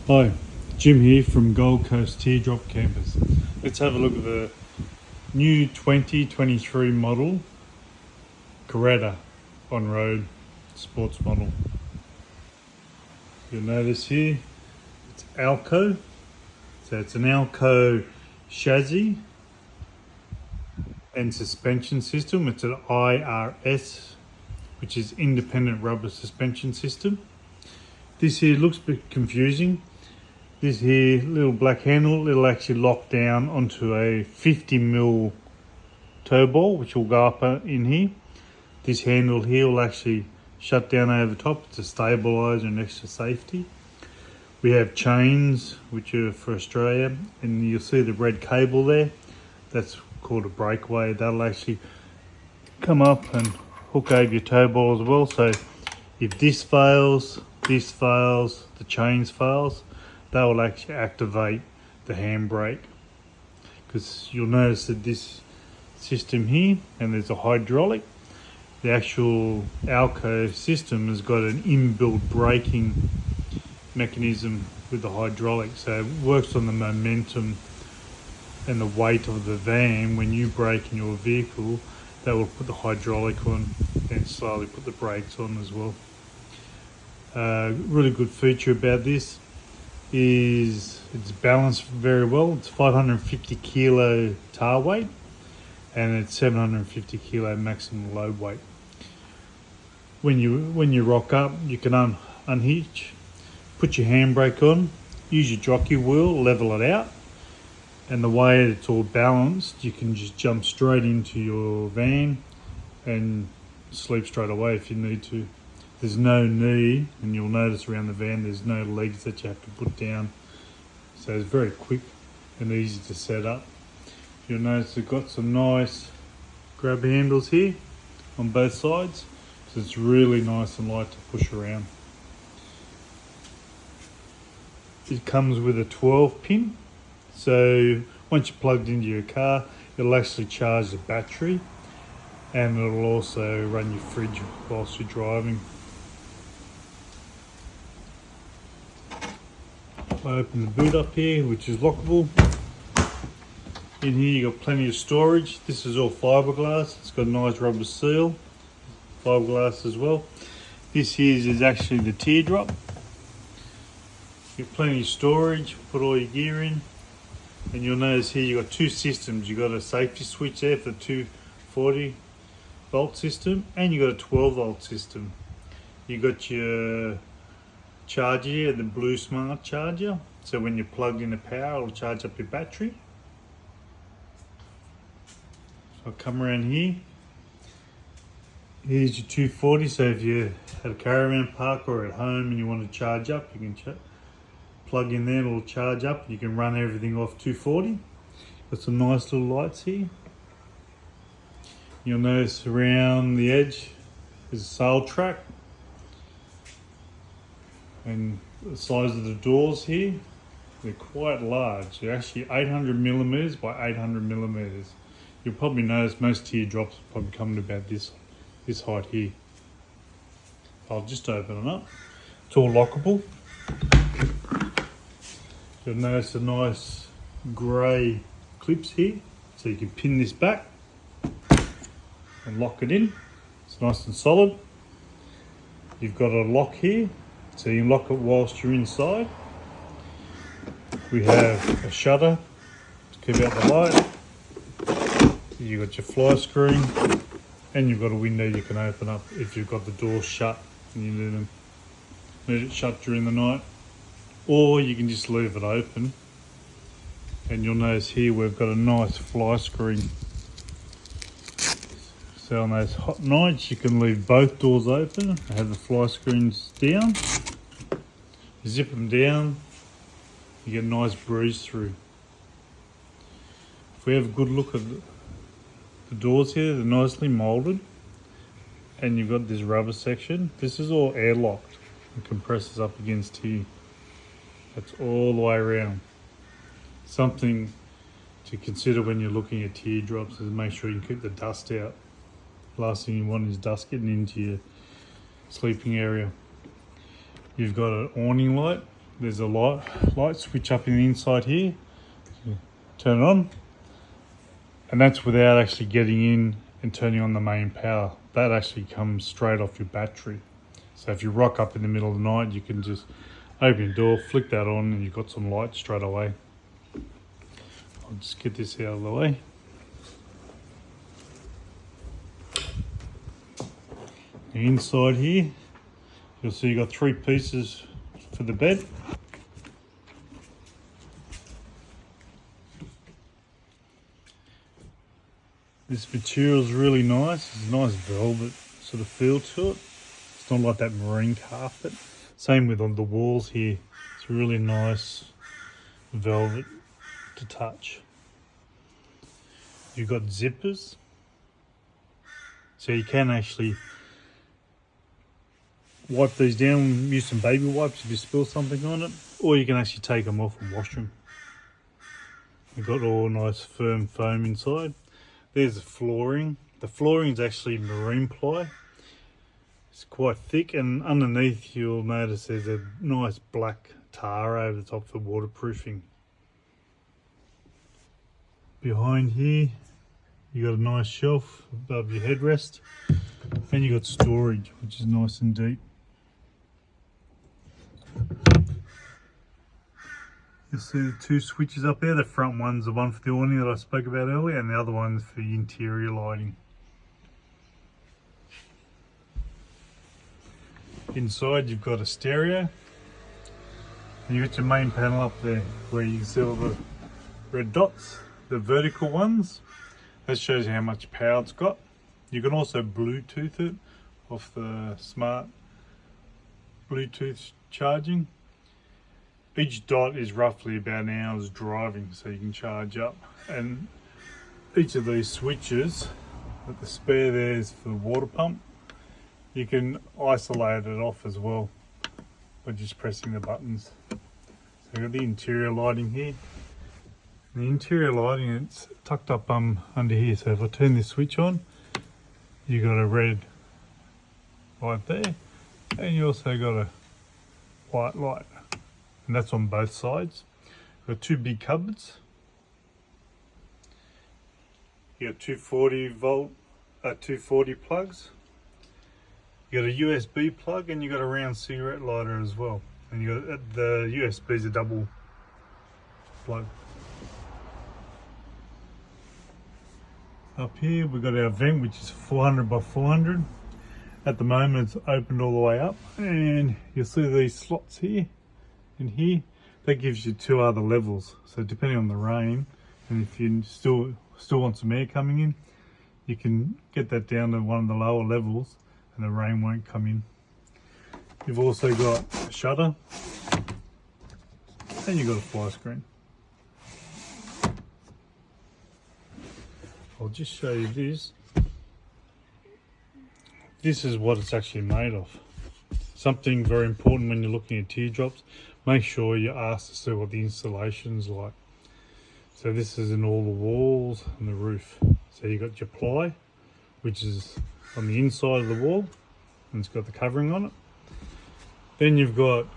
Hi, Jim here from Gold Coast Teardrop Campers. Let's have a look at the new 2023 model Caretta on-road sports model. You'll notice here it's Alco, so it's an Alco chassis and suspension system. It's an IRS, which is independent rubber suspension system. This here looks a bit confusing. This here little black handle, it'll actually lock down onto a 50mm tow ball, which will go up in here. This handle here will actually shut down over the top. It's a stabiliser and extra safety. We have chains, which are for Australia, and you'll see the red cable there. That's called a breakaway. That'll actually come up and hook over your tow ball as well. So if this fails, the chains fails, that will actually activate the handbrake. Because you'll notice that this system here, and there's a hydraulic, the actual Alco system has got an inbuilt braking mechanism with the hydraulic, so it works on the momentum and the weight of the van. When you brake in your vehicle, that will put the hydraulic on and slowly put the brakes on as well. Really good feature about this is it's balanced very well. It's 550 kilo tare weight and it's 750 kilo maximum load weight. When you rock up, you can unhitch, put your handbrake on, use your jockey wheel, level it out, and the way it's all balanced, you can just jump straight into your van and sleep straight away if you need to. There's no knee, and you'll notice around the van there's no legs that you have to put down, so it's very quick and easy to set up. You'll notice it's got some nice grab handles here on both sides, so it's really nice and light to push around. It comes with a 12 pin, so once you're plugged into your car, it'll actually charge the battery and it'll also run your fridge whilst you're driving. I open the boot up here, which is lockable. In here you got plenty of storage. This is all fiberglass. It's got a nice rubber seal, fiberglass as well. This here is actually the teardrop. You got plenty of storage, put all your gear in. And you'll notice here you got two systems. You got a safety switch there for the 240 volt system, and you got a 12 volt system. You got your charger here, the blue smart charger, so when you're plugged in the power, it'll charge up your battery. So I'll come around here. Here's your 240, so if you're at a caravan park or at home and you want to charge up, you can plug in there, it'll charge up. You can run everything off 240. Got some nice little lights here. You'll notice around the edge is a sail track, and the size of the doors here, they're quite large. They're actually 800mm by 800mm. You'll probably notice most teardrops probably come to about this height here. I'll just open it up. It's all lockable. You'll notice the nice grey clips here, so you can pin this back and lock it in. It's nice and solid. You've got a lock here, so you can lock it whilst you're inside. We have a shutter to keep out the light. You've got your fly screen, and you've got a window you can open up if you've got the door shut and you need it shut during the night. Or you can just leave it open, and you'll notice here we've got a nice fly screen. So on those hot nights you can leave both doors open and have the fly screens down. You zip them down, you get a nice breeze through. If we have a good look at the doors here, they're nicely moulded, and you've got this rubber section. This is all airlocked and compresses up against here. That's all the way around. Something to consider when you're looking at teardrops is make sure you keep the dust out. Last thing you want is dust getting into your sleeping area. You've got an awning light there's a light switch up in the inside here. Turn it on, and that's without actually getting in and turning on the main power. That actually comes straight off your battery. So if you rock up in the middle of the night, you can just open your door, flick that on, and you've got some light straight away. I'll just get this out of the way. Inside here, you'll see you've got 3 pieces for the bed. This material is really nice. It's a nice velvet sort of feel to it. It's not like that marine carpet. Same with on the walls here. It's really nice velvet to touch. You've got zippers, so you can actually wipe these down, use some baby wipes if you spill something on it, or you can actually take them off and wash them. You've got all nice firm foam inside. There's the flooring. The flooring is actually marine ply. It's quite thick, and underneath you'll notice there's a nice black tare over the top for waterproofing. Behind here, you got a nice shelf above your headrest, and you got storage, which is nice and deep. You'll see the 2 switches up there. The front one's the one for the awning that I spoke about earlier, and the other one's for the interior lighting. Inside you've got a stereo, and you've got your main panel up there where you can see all the red dots, the vertical ones. That shows you how much power it's got. You can also Bluetooth it off the smart Bluetooth charging. Each dot is roughly about an hour's driving, so you can charge up. And each of these switches, at the spare there is for the water pump. You can isolate it off as well by just pressing the buttons. So you've got the interior lighting here. And the interior lighting, it's tucked up under here. So if I turn this switch on, you got a red light there, and you also got a white light. And that's on both sides. Got 2 big cupboards. You got 240 volt, 240 plugs. You got a USB plug, and you got a round cigarette lighter as well. And you got the USB is a double plug. Up here we've got our vent, which is 400 by 400. At the moment it's opened all the way up, and you'll see these slots here. In here, that gives you 2 other levels. So depending on the rain, and if you still want some air coming in, you can get that down to one of the lower levels, and the rain won't come in. You've also got a shutter, and you've got a fly screen. I'll just show you this. This is what it's actually made of. Something very important when you're looking at teardrops, make sure you ask to see what the installation's like. So this is in all the walls and the roof. So you got your ply, which is on the inside of the wall, and it's got the covering on it. Then you've got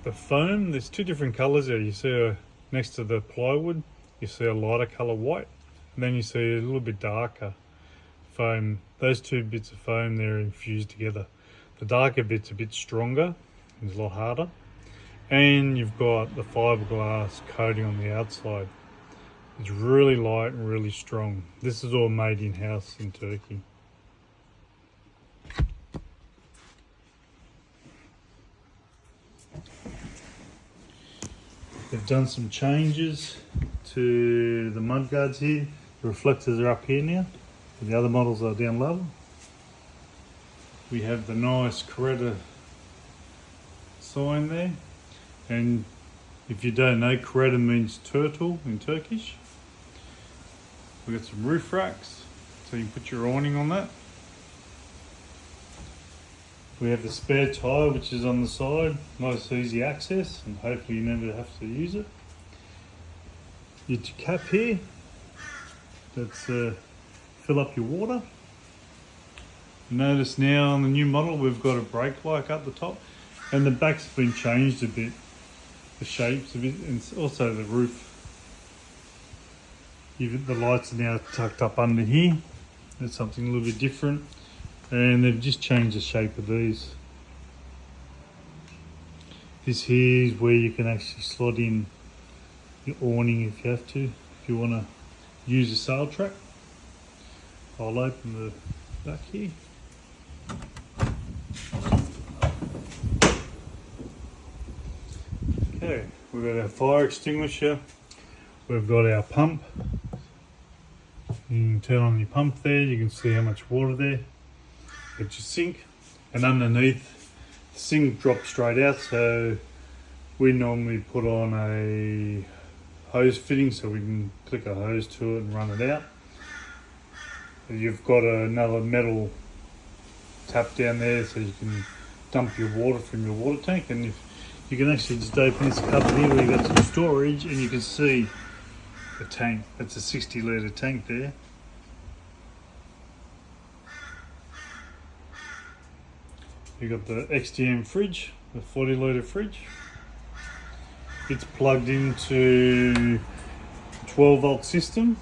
the foam. There's 2 different colours there. You see next to the plywood, you see a lighter colour white, and then you see a little bit darker foam. Those 2 bits of foam there are infused together. The darker bit's a bit stronger, it's a lot harder, and you've got the fiberglass coating on the outside. It's really light and really strong. This is all made in-house in Turkey. They've done some changes to the mudguards here. The reflectors are up here now. The other models are down lower. We have the nice Caretta sign there, and if you don't know, Caretta means turtle in Turkish. We've got some roof racks, so you can put your awning on that. We have the spare tyre, which is on the side, nice easy access, and hopefully you never have to use it. Your cap here, that's fill up your water. Notice now on the new model we've got a brake light up the top. And the back's been changed a bit, the shapes a bit, and also the roof. Even the lights are now tucked up under here. That's something a little bit different. And they've just changed the shape of these. This here is where you can actually slot in your awning if you have to, if you want to use a sail track. I'll open the back here. Okay, we've got our fire extinguisher. We've got our pump. You can turn on your pump there, you can see how much water there. Got your sink, and underneath the sink drops straight out, so we normally put on a hose fitting so we can click a hose to it and run it out. You've got another metal tap down there so you can dump your water from your water tank, and if you can actually just open this cupboard here where you've got some storage, and you can see the tank. That's a 60 litre tank there. You've got the XDM fridge, the 40 litre fridge. It's plugged into a 12 volt system,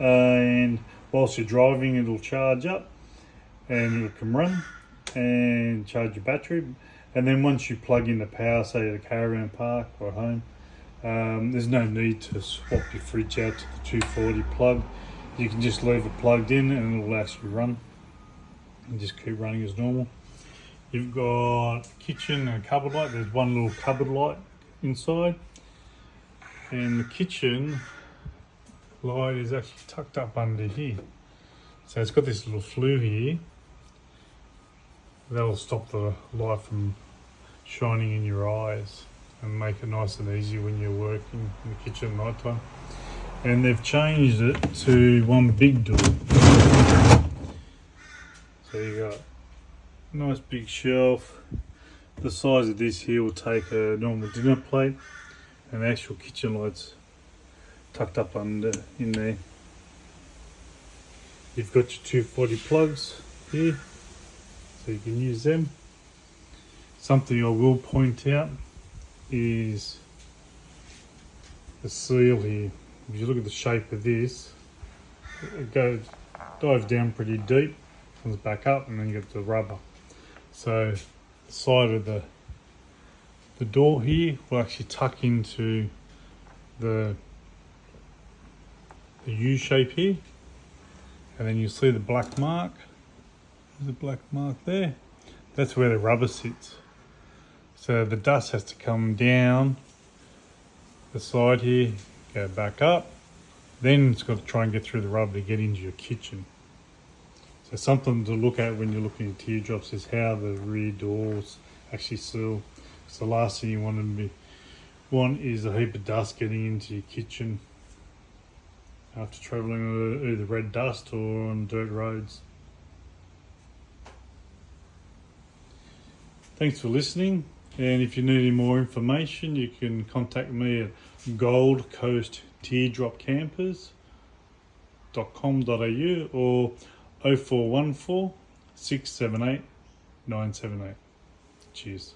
and whilst you're driving it'll charge up and it can run and charge your battery. And then once you plug in the power, say at a caravan park or home, there's no need to swap your fridge out to the 240 plug. You can just leave it plugged in and it'll actually run and just keep running as normal. You've got a kitchen and a cupboard light. There's one little cupboard light inside, and the kitchen light is actually tucked up under here. So it's got this little flue here. That'll stop the light from shining in your eyes and make it nice and easy when you're working in the kitchen at night time. And they've changed it to one big door. So you got a nice big shelf. The size of this here will take a normal dinner plate, and the actual kitchen lights tucked up under in there. You've got your 240 plugs here, so you can use them. Something I will point out is the seal here. If you look at the shape of this, it dives down pretty deep, comes back up, and then you get the rubber. So the side of the door here will actually tuck into the U shape here, and then you see the black mark. There's a black mark there. That's where the rubber sits. So the dust has to come down the side here, go back up, then it's got to try and get through the rubber to get into your kitchen. So something to look at when you're looking at teardrops is how the rear doors actually seal. So the last thing you want is a heap of dust getting into your kitchen after travelling on either red dust or on dirt roads. Thanks for listening, and if you need any more information you can contact me at goldcoastteardropcampers.com.au or 0414 678 978. Cheers.